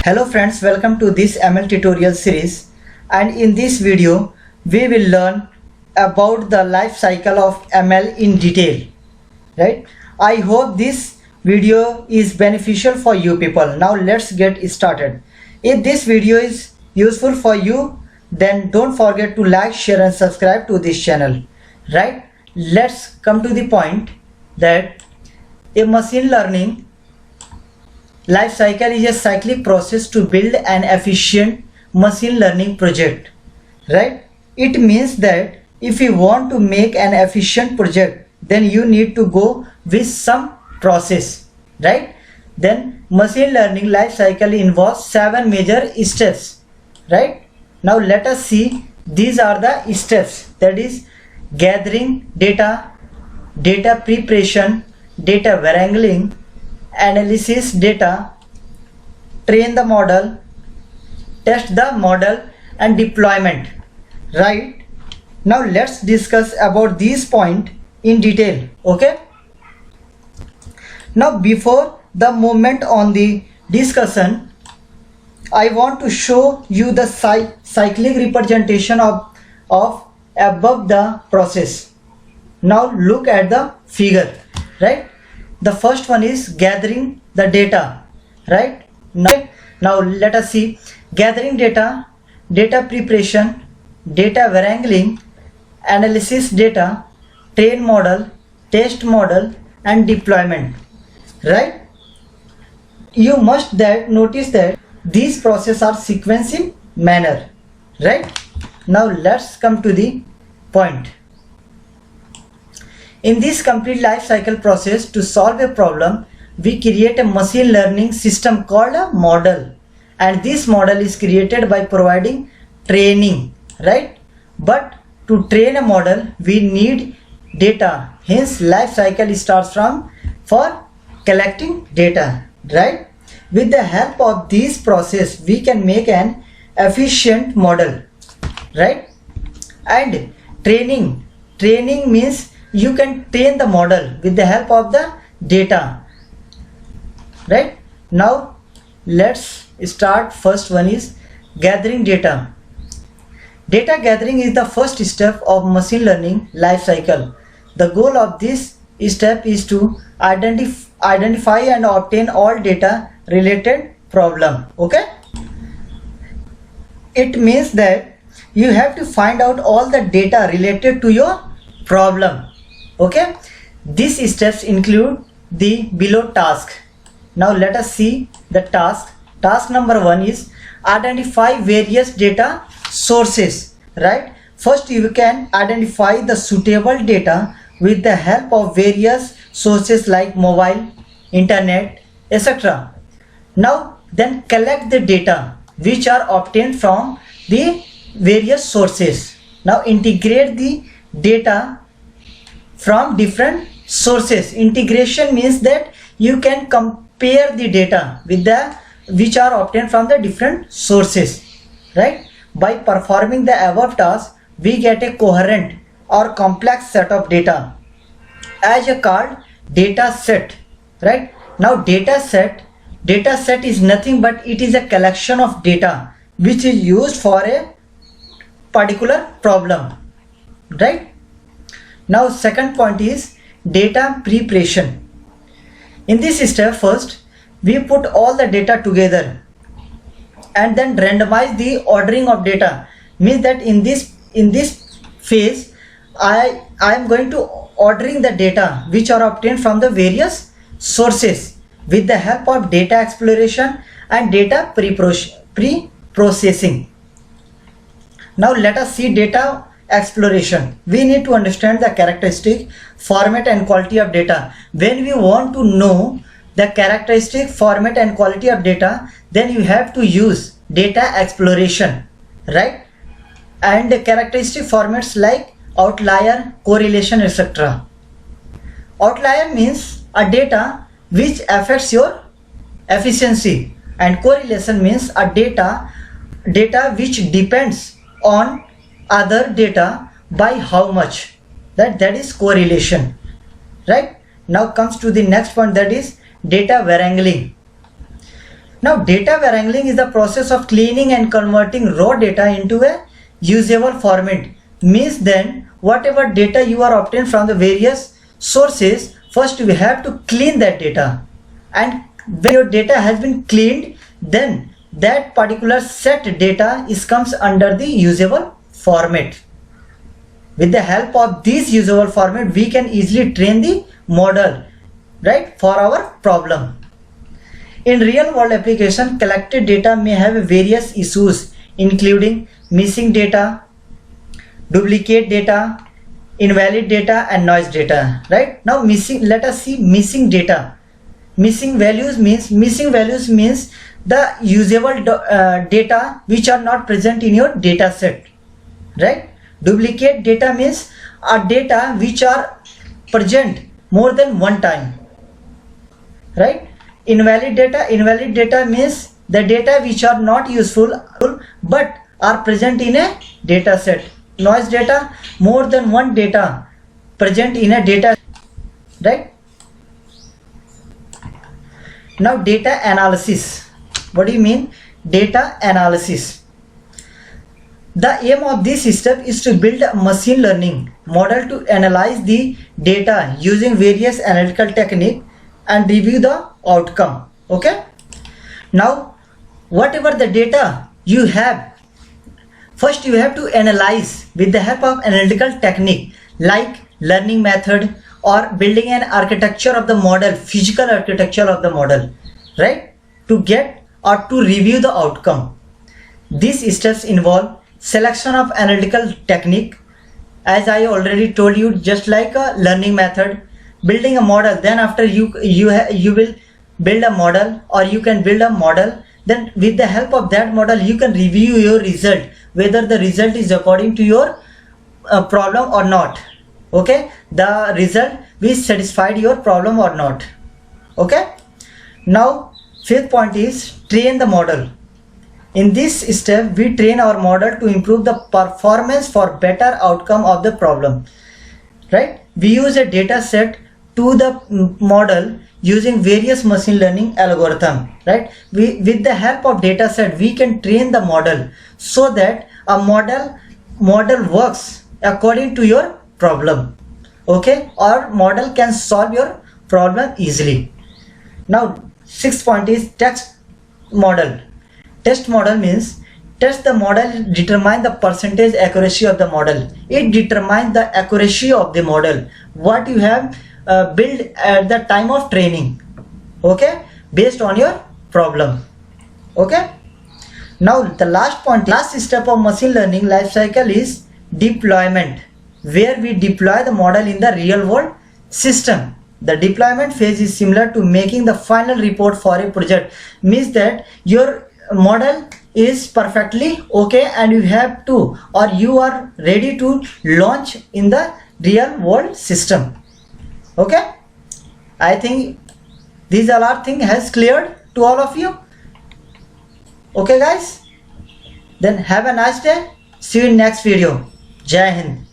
Hello friends, welcome to this ML tutorial series, and in this video we will learn about the life cycle of ML in detail. Right? I hope this video is beneficial for you people. Now let's get started. If this video is useful for you, then don't forget to like, share and subscribe to this channel. Right? Let's come to the point that a machine learning life cycle is a cyclic process to build an efficient machine learning project. Right? It means that if you want to make an efficient project, then you need to go with some process. Right? Then machine learning life cycle involves 7 major steps. Right? Now let us see, these are the steps, that is gathering data, data preparation, data wrangling, analysis data, train the model, test the model and deployment. Right? Now let's discuss about these points in detail. Okay? Now before the movement on the discussion, I want to show you the cyclic representation of above the process. Now look at the figure. Right? The first one is gathering the data. Right? Now let us see gathering data, data preparation, data wrangling, analysis data, train model, test model and deployment. Right? You must notice that these processes are sequencing manner. Right? Now let's come to the point. In this complete life cycle process, to solve a problem, we create a machine learning system called a model, and this model is created by providing training. Right? But to train a model we need data, hence life cycle starts from for collecting data. Right? With the help of this process we can make an efficient model. Right? And training means you can train the model with the help of the data. Right? Now let's start. First one is gathering data. Data gathering is the first step of machine learning life cycle. The goal of this step is to identify and obtain all data related problem. Okay? It means that you have to find out all the data related to your problem. Okay? These steps include the below task. Now let us see the task. Task number 1 is identify various data sources. Right? First you can identify the suitable data with the help of various sources like mobile, internet, etc. Now then collect the data which are obtained from the various sources. Now integrate the data from different sources. Integration means that you can compare the data with the which are obtained from the different sources. Right? By performing the above task we get a coherent or complex set of data as a called data set. Right? Now data set is nothing but it is a collection of data which is used for a particular problem. Right? Now second point is data preparation. In this step first we put all the data together and then randomize the ordering of data. Means that in this phase I am going to ordering the data which are obtained from the various sources with the help of data exploration and data pre-processing. Now let us see data exploration. We need to understand the characteristic, format and quality of data. When we want to know the characteristic, format and quality of data, then you have to use data exploration. Right? And the characteristic formats like outlier, correlation, etc. Outlier means a data which affects your efficiency, and correlation means a data which depends on other data by how much. That is correlation. Right? Now comes to the next point, that is data wrangling. Now data wrangling is the process of cleaning and converting raw data into a usable format. Means then whatever data you are obtained from the various sources, first you have to clean that data, and when your data has been cleaned, then that particular set data comes under the usable format. With the help of this usable format, we can easily train the model, right, for our problem. In real world application, collected data may have various issues including missing data, duplicate data, invalid data and noise data, right? Now let us see missing data. Missing values means the usable data which are not present in your data set, right? Duplicate data means data which are present more than one time, right? Invalid data means the data which are not useful but are present in a data set. Noise data, more than one data present in a data, right? Now data analysis. What do you mean? Data analysis. The aim of this step is to build a machine learning model to analyze the data using various analytical techniques and review the outcome. Okay. Now whatever the data you have, first you have to analyze with the help of analytical technique like learning method or building an architecture of the model, physical architecture of the model, right, to get or to review the outcome. These steps involve selection of analytical technique, as I already told you, just like a learning method, building a model. Then after you will build a model, or you can build a model, then with the help of that model you can review your result, whether the result is according to your problem or not. Okay, the result will satisfy your problem or not. Okay. Now fifth point is train the model. In this step we train our model to improve the performance for better outcome of the problem, right? We use a data set to the model using various machine learning algorithm, right? With the help of data set we can train the model so that a model works according to your problem. Okay, or model can solve your problem easily. Now sixth point is test model. Test model means test the model, determine the percentage accuracy of the model. It determines the accuracy of the model what you have built at the time of training, okay, based on your problem. Okay. Now the last step of machine learning life cycle is deployment, where we deploy the model in the real world system. The deployment phase is similar to making the final report for a project. Means that your model is perfectly okay and you have to, or you are ready to launch in the real world system. Okay, I think these all are things has cleared to all of you. Okay guys, then have a nice day. See you in next video. Jai Hind.